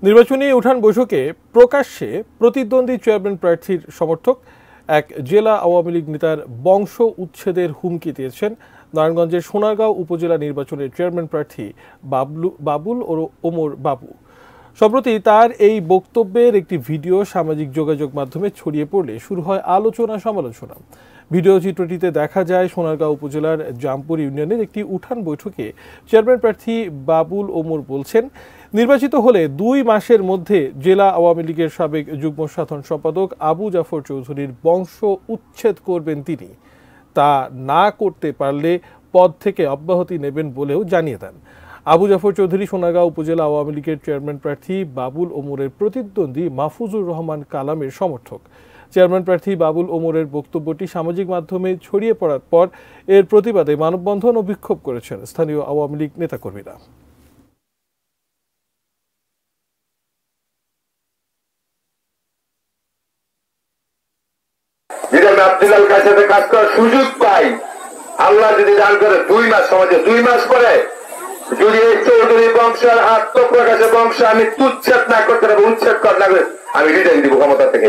নির্বাচনী উঠান বৈঠকে প্রকাশ্যে প্রতিদ্বন্দ্বী চেয়ারম্যান প্রার্থীর সমর্থক এক জেলা আওয়ামী লীগ নেতার বংশ উচ্ছেদের হুমকি দিয়েছেন নারায়ণগঞ্জের সোনারগাঁও উপজেলা নির্বাচনের চেয়ারম্যান প্রার্থী বাবুল ওমর বাবু। সম্প্রতি তার এই বক্তব্যের একটি ভিডিও সামাজিক যোগাযোগ মাধ্যমে ছড়িয়ে পড়লে শুরু হয় আলোচনা সমালোচনা। ভিডিও চিত্রটিতে দেখা যায় সোনারগাঁও উপজেলার জামপুর ইউনিয়নের একটি উঠান বৈঠকে চেয়ারম্যান প্রার্থী বাবুল ওমর বলছেন, নির্বাচিত হলে 2 মাসের মধ্যে জেলা আওয়ামী লীগের সাবেক যুগ্ম সাধারণ সম্পাদক আবু জাফর চৌধুরীর বংশ উচ্ছেদ করবেন তিনি। তা না করতে পারলে পদ থেকে অব্যাহতি নেবেন বলেও জানিয়ে দেন। আবু জাফর চৌধুরী সোনারগাঁও উপজেলা আওয়ামী লীগের চেয়ারম্যান প্রার্থী বাবুল ওমরের প্রতিদ্বন্দ্বী মাহফুজুর রহমান কালামের সমর্থক। চেয়ারম্যান প্রার্থী বাবুল ওমরের বক্তব্যটি সামাজিক মাধ্যমে ছড়িয়ে পড়ার পর এর প্রতিবাদে মানববন্ধন ও বিক্ষোভ করেছেন স্থানীয় আওয়ামী লীগ নেতাকর্মীরা। আব্দুল কাছে কাজ করার সুযোগ পাই, আল্লাহ যদি দান করে 2 মাস, সমাজে 2 মাস পরে যদি এই চৌধুরী বংশের আত্মপ্রকাশের বংশ আমি তুচ্ছেদ না করতে পারবো, উচ্ছেদ কর না করে আমি রিটার্ন দিব ক্ষমতা থেকে।